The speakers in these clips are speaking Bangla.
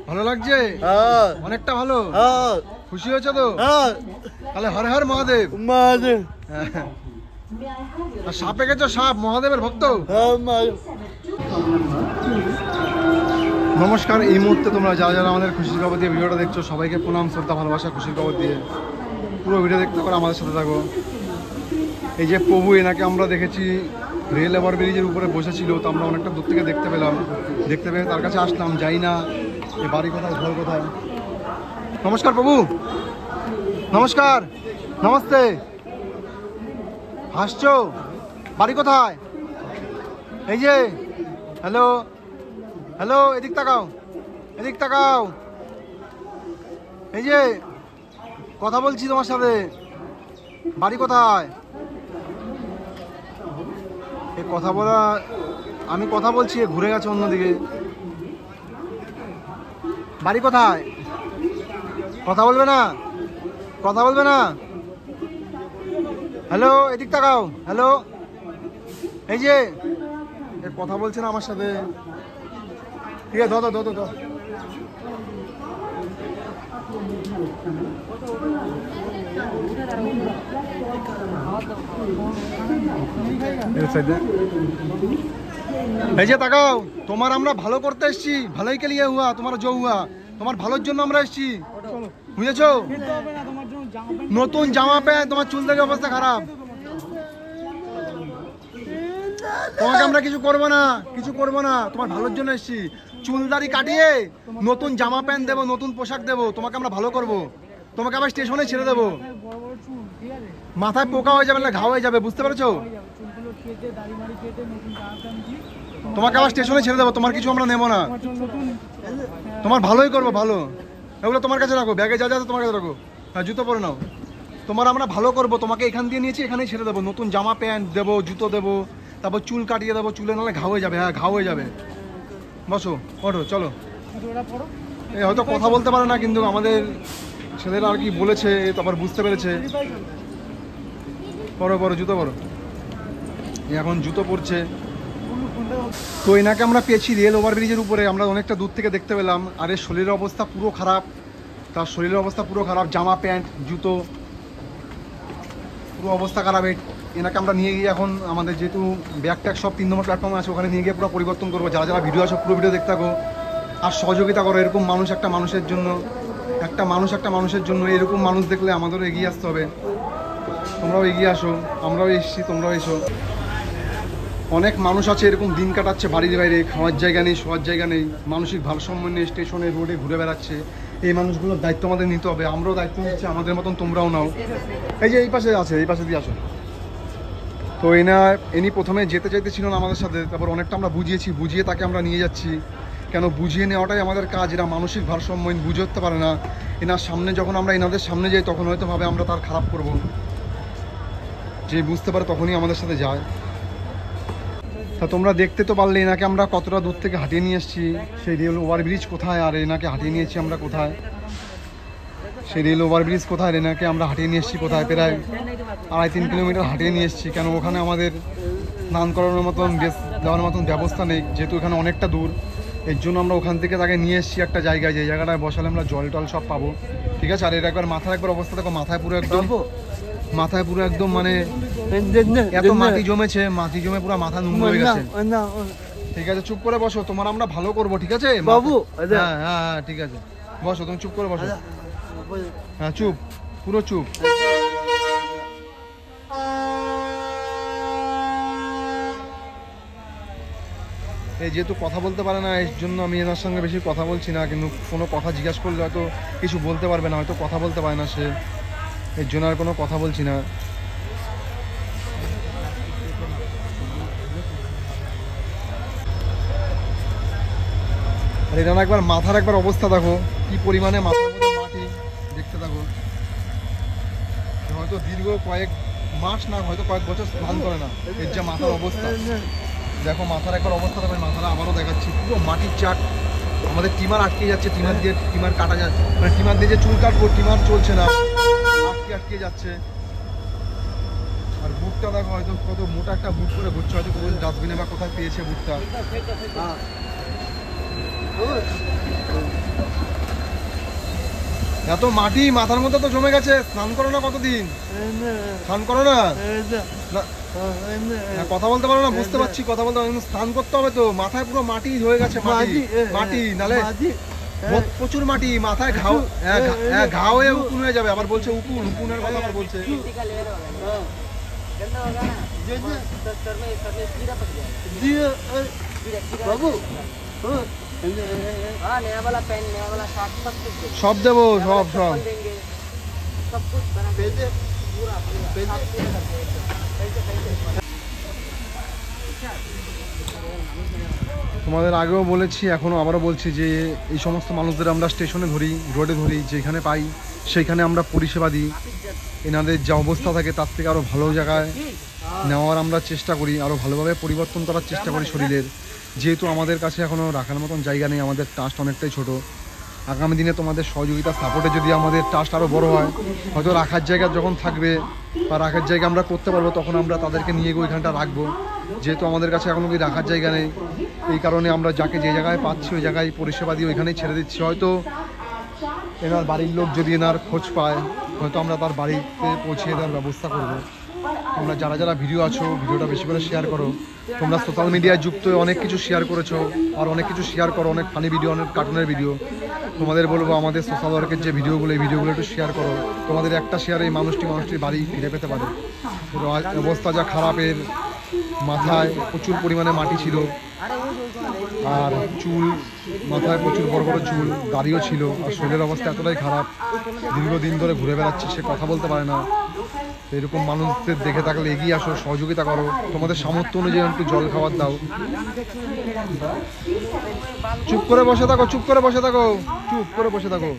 ভালো লাগছে? অনেকটা ভালো। খুশি হয়েছে তো? তাহলে হর হর মহাদেব। মহাদেব। আর সাপে গেছো? সাপ মহাদেবের ভক্ত? নমস্কার। এই মুহূর্তে তোমরা যারা যারা আমাদের খুশির খবর দিয়ে ভিডিওটা দেখছো সবাইকে প্রণাম, শ্রদ্ধা, ভালোবাসা, খুশির খবর দিয়ে পুরো ভিডিও দেখতে করে আমাদের সাথে থাকো। এই যে প্রভু, এনাকে আমরা দেখেছি রেল ওভার ব্রিজের উপরে বসেছিল, তো আমরা অনেকটা দূর থেকে দেখতে পেলাম। দেখতে পেয়ে তার কাছে আসলাম, যাই না এ বাড়ি কোথায়, ঘর কোথায়। নমস্কার প্রভু, নমস্কার, নমস্তে। হাসছো? বাড়ি কোথায়? এই যে হ্যালো হ্যালো, এদিক তাকাও, এদিক তাকাও। এই যে কথা বলছি তোমার সাথে, বাড়ি কোথায়? এই কথা বলা, আমি কথা বলছি, ঘুরে গেছে অন্যদিকে। বাড়ি কোথায়? কথা বলবে না? কথা বলবে না? হ্যালো, এদিক তাকাও, হ্যালো। এই যে কথা বলছে না আমার সাথে। ঠিক আছে, দাও দাও দাও দাও। এই যে তাকাও, তোমার আমরা ভালো করতে এসছি, ভালোই কে লিয়ে হুয়া, তোমার জো হুয়া, তোমার ভালোর জন্য আমরা এসছি, বুঝেছো? নতুন জামা প্যান্ট, তোমার চুল দেখে অবস্থা খারাপ। তোমাকে আমরা কিছু করবো না, কিছু করবো না, তোমার ভালোর জন্য এসছি। চুলদারি কাটিয়ে নতুন জামা প্যান্ট দেবো, নতুন পোশাক দেবো, তোমাকে আমরা ভালো করবো। তোমাকে আবার স্টেশনে ছেড়ে দেবো। মাথায় পোকা হয়ে যাবে না, ঘা হয়ে যাবে, বুঝতে পেরেছো? তোমাকে আবার স্টেশনে ছেড়ে দেবো, তোমার কিছু আমরা নেবো না, তোমার ভালোই করবো, ভালো। এগুলো তোমার কাছে রাখো, ব্যাগে যা যা তোমার কাছে রাখো। হ্যাঁ, জুতো পরে নাও। তোমার আমরা ভালো করবো, তোমাকে এখান দিয়ে নিয়েছি, এখানেই ছেড়ে দেবো। নতুন জামা প্যান্ট দেবো, জুতো দেবো, তারপর চুল কাটিয়ে দেবো, চুলে নাহলে ঘা হয়ে যাবে। হ্যাঁ, ঘা হয়ে যাবে। বসো, ওঠো, চলো। এই হয়তো কথা বলতে পারে না, কিন্তু আমাদের ছেলেরা আর কি বলেছে, তারপর বুঝতে পেরেছে। পরো পরো, জুতো পরো। এখন জুতো পরছে। তো এনাকে আমরা পেয়েছি রেল ওভারব্রিজের উপরে, আমরা অনেকটা দূর থেকে দেখতে পেলাম। আর এর শরীরের অবস্থা পুরো খারাপ, তার শরীরের অবস্থা পুরো খারাপ, জামা প্যান্ট জুতো পুরো অবস্থা খারাপ। এনাকে আমরা নিয়ে গিয়ে এখন আমাদের যেহেতু ব্যাগ ট্যাগ সব 3 নম্বর প্ল্যাটফর্মে আছে, ওখানে নিয়ে গিয়ে পুরো পরিবর্তন করবো। যারা যারা ভিডিও আসো পুরো ভিডিও দেখতে থাকো আর সহযোগিতা করো। এরকম মানুষ একটা মানুষের জন্য, একটা মানুষ একটা মানুষের জন্য, এরকম মানুষ দেখলে আমাদেরও এগিয়ে আসতে হবে। তোমরাও এগিয়ে আসো, আমরাও এসছি, তোমরাও এসো। অনেক মানুষ আছে এরকম দিন কাটাচ্ছে বাড়ির বাইরে, খাওয়ার জায়গা নেই, শোয়ার জায়গা নেই, মানসিক ভারসাম্য নেই, স্টেশনে রোডে ঘুরে বেড়াচ্ছে। এই মানুষগুলোর দায়িত্ব আমাদের নিতে হবে, আমরাও দায়িত্ব নিচ্ছি, আমাদের মতন তোমরাও নাও। এই যে এই পাশে আছে, এই পাশে দিয়ে আসো। তো ইনি প্রথমে যেতে চাইতেছিল না আমাদের সাথে, তারপর অনেকটা আমরা বুঝিয়েছি, বুঝিয়ে তাকে আমরা নিয়ে যাচ্ছি। কেন বুঝিয়ে নেওয়াটাই আমাদের কাজ। এরা মানসিক ভারসাম্যহীন, বুঝে উঠতে পারে না। এনার সামনে যখন আমরা এনাদের সামনে যাই, তখন হয়তো ভাবে আমরা তার খারাপ করব। যে বুঝতে পারে তখনই আমাদের সাথে যায়। তা তোমরা দেখতে তো পারলে এনাকে আমরা কতটা দূর থেকে হাঁটিয়ে নিয়ে এসেছি। সেই রেল ওভারব্রিজ কোথায়, আর এনাকে হাঁটিয়ে নিয়েছি আমরা কোথায়? সেই রেল ওভারব্রিজ কোথায়, এনাকে আমরা হাঁটিয়ে নিয়ে এসেছি কোথায়? প্রায় 2.5-3 কিলোমিটার হাঁটিয়ে নিয়ে এসেছি। কেন ওখানে আমাদের স্নান করানোর মতন, দেওয়ার মতন ব্যবস্থা নেই, যেহেতু এখানে অনেকটা দূর। এর জন্য আমরা ওখান থেকে তাকে নিয়ে এসেছি একটা জায়গায়, যে জায়গাটায় বসালে আমরা জল টল সব পাবো। ঠিক আছে? আর এর একবার মাথার একবার অবস্থা দেখো, মাথায় পুরো একদম মানে এত মাটি জমেছে, মাটি জমে পুরো মাথা নুঙ্গো হয়ে গেছে। ঠিক আছে, চুপ করে বসো, তোমার আমরা ভালো করবো। ঠিক আছে বাবু? হ্যাঁ হ্যাঁ হ্যাঁ, ঠিক আছে, বসো, তুমি চুপ করে বসো। হ্যাঁ, চুপ, পুরো চুপ। এই যেহেতু কথা বলতে পারে না, এর জন্য আমি এনার সঙ্গে বেশি কথা বলছি না। কিন্তু কোনো কথা জিজ্ঞাসা করলে হয়তো কিছু বলতে পারবে না, হয়তো কথা বলতে পারে না সে, এর জন্য আর কোনো কথা বলছি না। আর এটা একবার মাথার একবার অবস্থা দেখো, কি পরিমাণে মাথার মধ্যে মাটি, দেখতে থাকো। হয়তো দীর্ঘ কয়েক মাস না, হয়তো কয়েক বছর স্নান করে না, এর যে মাথার অবস্থা দেখো। মাথার একবার অবস্থা দেখো, মাথাটা আবারও দেখাচ্ছি, পুরো মাটির চাক। আমাদের টিমার আটকে যাচ্ছে, টিমার কাটা যাচ্ছে, মানে টিমার দিয়ে যে চুল কাটবো, টিমার চলছে না, আটকে যাচ্ছে। আর বুটটা দেখো, হয়তো কত মোটা একটা বুট করে ঘুরছে, হয়তো কোথাও ডাস্টবিনে বা কোথায় পেয়েছে বুটটা। এত মাটি মাথার মধ্যে তো জমে গেছে, স্নান করো না কতদিন? স্নান করো না? কথা বলতে পারো না? বুঝতে পারছি, কথা বলতে পারো, স্নান করতে হবে তো। মাথায় পুরো মাটি হয়ে গেছে, মাটি মাটি নালে প্রচুর মাটি মাথায়, ঘাও ঘাও হয়ে উকুন হয়ে যাবে। আবার বলছে উকুন, উকুনের কথা আবার বলছে। বাবু সব দেবো, সব সব। তোমাদের আগেও বলেছি, এখনও আবারও বলছি যে এই সমস্ত মানুষদের আমরা স্টেশনে ধরি, রোডে ধরি, যেখানে পাই সেইখানে আমরা পরিষেবা দিই। এনাদের যা অবস্থা থাকে তার থেকে আরও ভালো জায়গায় নেওয়ার আমরা চেষ্টা করি, আরও ভালোভাবে পরিবর্তন করার চেষ্টা করি শরীরের। যেহেতু আমাদের কাছে এখনও রাখার মতন জায়গা নেই, আমাদের ট্রাস্ট অনেকটাই ছোট। আগামী দিনে তোমাদের সহযোগিতা সাপোর্টে যদি আমাদের ট্রাস্ট আরও বড় হয়, হয়তো রাখার জায়গা যখন থাকবে বা রাখার জায়গা আমরা করতে পারবো, তখন আমরা তাদেরকে নিয়ে গিয়ে ওইখানটা রাখবো। যেহেতু আমাদের কাছে এখনও কি রাখার জায়গা নেই, এই কারণে আমরা যাকে যে জায়গায় পাচ্ছি ওই জায়গায় পরিষেবা দিয়ে ওইখানেই ছেড়ে দিচ্ছি। হয়তো এনার বাড়ির লোক যদি এনার খোঁজ পায়, হয়তো আমরা তার বাড়িতে পৌঁছিয়ে দেওয়ার ব্যবস্থা করবো। তোমরা যারা যারা ভিডিও আছো, ভিডিওটা বেশি করে শেয়ার করো। তোমরা সোশ্যাল মিডিয়ায় যুক্ত হয়ে অনেক কিছু শেয়ার করেছো, আর অনেক কিছু শেয়ার করো, অনেক ফানি ভিডিও, অনেক কার্টুনের ভিডিও। তোমাদের বলবো আমাদের সোশ্যাল ওয়ার্কের যে ভিডিওগুলো, এই ভিডিওগুলো একটু শেয়ার করো। তোমাদের একটা শেয়ার এই মানুষটির বাড়ি ফিরে পেতে পারে। অবস্থা যা খারাপের, মাথায় প্রচুর পরিমাণে মাটি ছিল, আর চুল, মাথায় প্রচুর বড় বড় চুল, দাড়িও ছিল, আর শরীরের অবস্থা এতটাই খারাপ, দীর্ঘদিন ধরে ঘুরে বেড়াচ্ছে, সে কথা বলতে পারে না। এরকম মানুষদের দেখে থাকলে এগিয়ে আসো, সহযোগিতা করো। তোমাদের সামর্থ্য অনুযায়ী একটু জল খাবার দাও। চুপ করে বসে থাকো, চুপ করে বসে থাকো, চুপ করে বসে থাকো।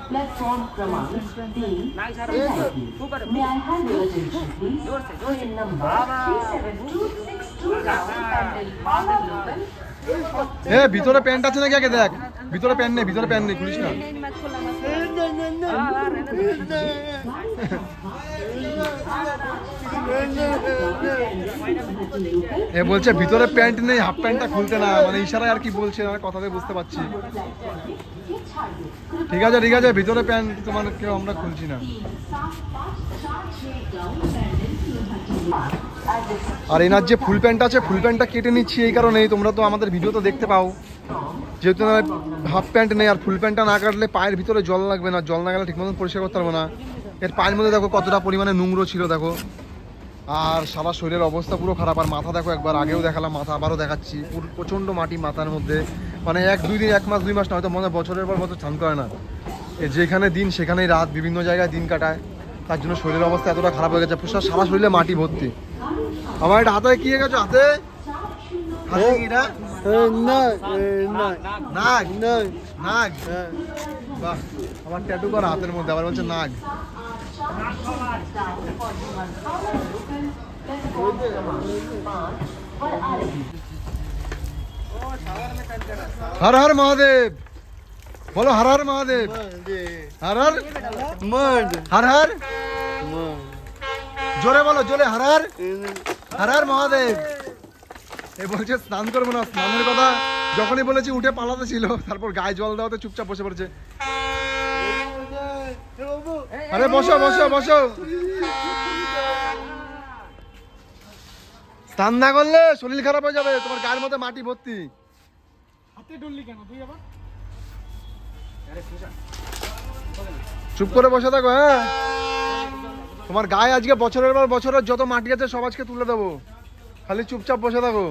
प्लेटफॉर्म क्रमांक 3 May I have your attention please? Train number 37262 এ ভিতরে প্যান্ট আছে নাকি আগে দেখ। ভিতরে প্যান্ট নেই, ভিতরে প্যান্ট নেই, খুলিস না। এ বলছে ভিতরে প্যান্ট নেই, হাফ প্যান্টটা খুলতে না, মানে ইশারায় আর কি বলছে, আমি কথাতে বুঝতে পারছি। ঠিক আছে ঠিক আছে, ভিতরে প্যান্ট তোমার কেউ আমরা খুলছি না। আর এনার যে ফুল প্যান্ট আছে, ফুল প্যান্টটা কেটে নিচ্ছি এই কারণেই, তোমরা তো আমাদের ভিডিও তো দেখতে পাও, যেহেতু হাফ প্যান্ট নেই আর ফুল প্যান্টটা না কাটলে পায়ের ভিতরে জল লাগবে না, জল না গেলে ঠিক মতন পরিষ্কার করতে পারবো না। এর পায়ের মধ্যে দেখো কতটা পরিমাণে নোংরা ছিল দেখো, আর সারা শরীরের অবস্থা পুরো খারাপ। আর মাথা দেখো, একবার আগেও দেখালাম, মাথা আবারও দেখাচ্ছি, প্রচণ্ড মাটি মাথার মধ্যে। মানে 1-2 দিন, 1 মাস 2 মাস না, হয়তো মনে হয় বছরের পর বছর স্নান করে না। যেখানে দিন সেখানেই রাত, বিভিন্ন জায়গায় দিন কাটায়, তার জন্য শরীরের অবস্থা এতটা খারাপ হয়ে গেছে, সারা শরীরে মাটি ভর্তি। আমার এটা হাতে কি হয়ে গেছে, হাতে হাতে কি এটা? নাগ, নাগ, বাহ, আমার ট্যাটু করা হাতের মধ্যে, আবার বলছে নাগ। হর হর মহাদেব বলো, হর হর মহাদেব, হর হর হর হর, জোরে বলো, জোরে, হর হর হর হর মহাদেব। এ বলছে স্নান করবো না, স্নানের কথা যখনই বলেছি উঠে পালাতে ছিল, তারপর গায়ে জল দেওয়াতে চুপচাপ বসে পড়েছে। আরে বসো বসো বসো, স্নান না করলে শরীর খারাপ হয়ে যাবে, তোমার গায়ের মধ্যে মাটি ভর্তি। চুপ করে বসে থাকো, হ্যাঁ, তোমার গায়ে আজকে বছরের পর বছরের যত মাটি আছে সব আজকে তুলে দেবো, খালি চুপচাপ বসে থাকো।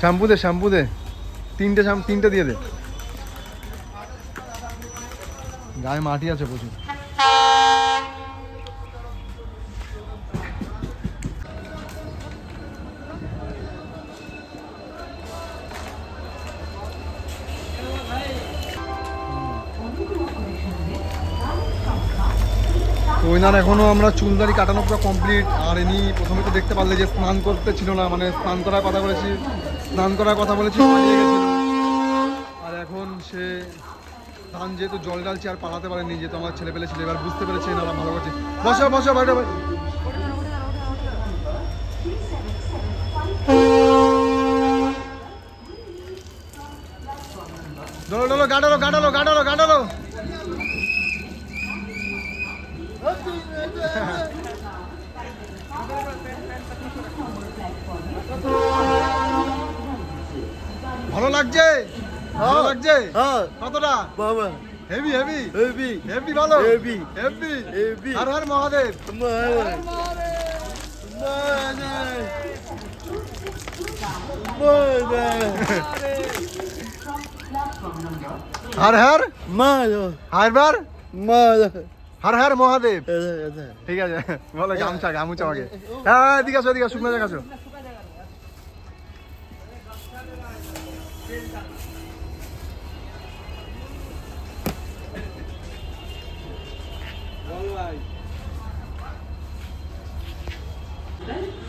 শ্যাম্পু দে, শ্যাম্পু দে, তিনটে দিয়ে দে, গায়ে মাটি আছে প্রচুর। তো ওইনার এখনও আমরা চুলদারি কাটানো পুরো কমপ্লিট। আর ইনি প্রথমে তো দেখতে পারলে যে স্নান করতে ছিল না, মানে স্নান করার কথা বলেছি, স্নান করার কথা বলেছি, পালিয়ে গেছিল। আর এখন সে ধান যেহেতু জল ঢালছি আর পালাতে পারেনি, যেহেতু আমার ছেলে পেলে ছিল, এবার বুঝতে পেরেছে এনারা ভালো করছে। বসো বসো বাইরে। ডলো ডলো গাডালো গাডালো গাডালো গাডালো। ভালো লাগছে? ভালো লাগছে? কতটা? বাবা হেভি হেভি হেভি হেভি ভালো heavy heavy heavy Har Har Mahadev. Har Har Har বার হর হর মহাদেব। ঠিক আছে বলো গামছা গামুচা আগে। হ্যাঁ এদিকে আসো এদিকে শুকনো জায়গা আসো।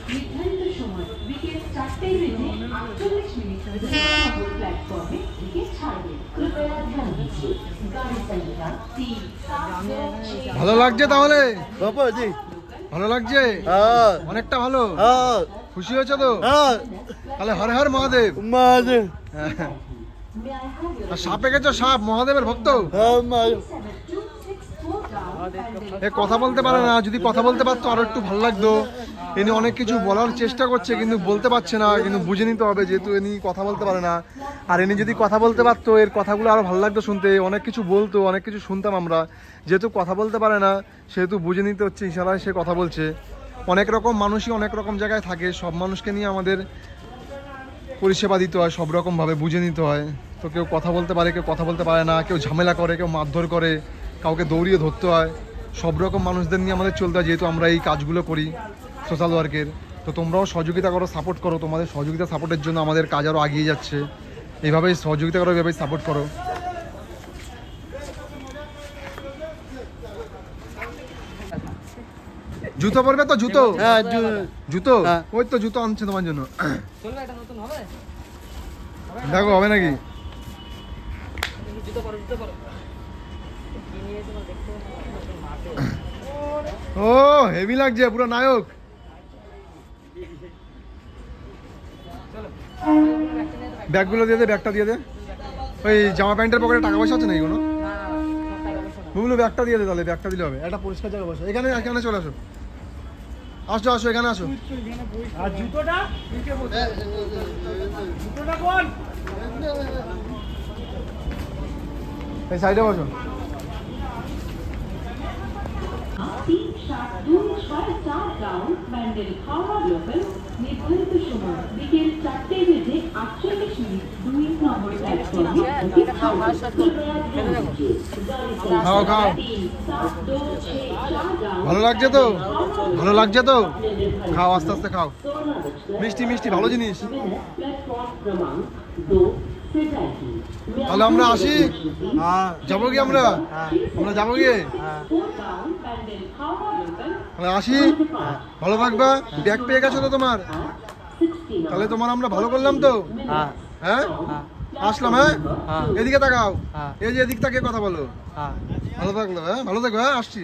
নির্ধারিত সময় বিকেল 4:48 প্ল্যাটফর্মে থেকে ছাড়বে। कृपया ध्यान दीजिए गाड़ी संख्या 3 ভালো লাগছে তাহলে? বাবা জি ভালো লাগছে? হ্যাঁ অনেকটা ভালো? হ্যাঁ খুশি হয়েছে তো? হ্যাঁ তাহলে হর হর মহাদেব। মাঝে আর সাপে গেছো সাপ মহাদেবের ভক্ত? হ্যাঁ মাঝে এ কথা বলতে পারে না, যদি কথা বলতে পারতো আরো একটু ভালো লাগতো। ইনি অনেক কিছু বলার চেষ্টা করছে কিন্তু বলতে পারছে না, কিন্তু বুঝে নিতে হবে যেহেতু ইনি কথা বলতে পারে না। আর ইনি যদি কথা বলতে পারতো এর কথাগুলো আরো ভালো লাগতো শুনতে, অনেক কিছু বলতো, অনেক কিছু শুনতাম আমরা। যেহেতু কথা বলতে পারে না সেহেতু বুঝে নিতে হচ্ছে ইশারায় সে কথা বলছে। অনেক রকম মানুষই অনেক রকম জায়গায় থাকে, সব মানুষকে নিয়ে আমাদের পরিষেবা দিতে হয়, সব রকমভাবে বুঝে নিতে হয়। তো কেউ কথা বলতে পারে, কেউ কথা বলতে পারে না, কেউ ঝামেলা করে, কেউ মারধর করে, কাউকে দৌড়িয়ে ধরতে হয়। সব রকম মানুষদের নিয়ে আমাদের চলতে হয় যেহেতু আমরা এই কাজগুলো করি সোশ্যাল ওয়ার্কের। তো তোমরাও সহযোগিতা করো, সাপোর্ট করো। তোমাদের সহযোগিতা সাপোর্টের জন্য আমাদের কাজ আরও এগিয়ে যাচ্ছে। এইভাবেই সহযোগিতা করো, এইভাবেই সাপোর্ট করো। জুতো পরবে তো? জুতো হ্যাঁ জুতো হ্যাঁ। ওই তো জুতো আনছে তোমার জন্য। দেখো হবে নাকি? ও হেভি লাগছে, পুরো নায়ক। ব্যাগগুলো দিয়ে দে, ব্যাগটা দিয়ে দে। ওই জামা প্যান্টের পকেটে টাকা পয়সা আছে না কোনো? বুবলু ব্যাগটা দিয়ে দে, তাহলে ব্যাগটা দিলে হবে। একটা পরিষ্কার জায়গা বসো, এখানে এখানে চলে আসো, আসো আসো এখানে আসো। আর জুতোটা জুতোটা কোন? এই সাইডে বসো। 3-7-2-6-4 রাউন্ড ব্যান্ডেল হাওড়া লোকাল নির্ধারিত সময় বিকেল 4:48 2 নম্বর প্ল্যাটফর্মে থেকে ছাড়বে। कृपया ध्यान दीजिए गाड़ी খাও খাও। 3-7-2-6-4 রাউন্ड ভালো লাগছে তো? ভালো লাগছে তো? খাও আস্তে আস্তে খাও। মিষ্টি মিষ্টি ভালো জিনিস। प्लेटफॉर्म क्रमांक 2 से जाएगी। তাহলে আমরা আসি? হ্যাঁ যাবো কি আমরা? আমরা যাবো কি? 4 রাউন্ড ব্যান্ডেল হাওড়া লোকাল তাহলে আসি? ভালো থাকবা। ব্যাগ পেয়ে গেছো তো তোমার? 60 তাহলে তোমার আমরা ভালো করলাম তো? হ্যাঁ হ্যাঁ আসলাম। হ্যাঁ হ্যাঁ এদিকে তাকাও, হ্যাঁ এই যে এদিক তাকিয়ে কথা বলো। হ্যাঁ ভালো থাকলো, হ্যাঁ ভালো থাকো, হ্যাঁ আসছি।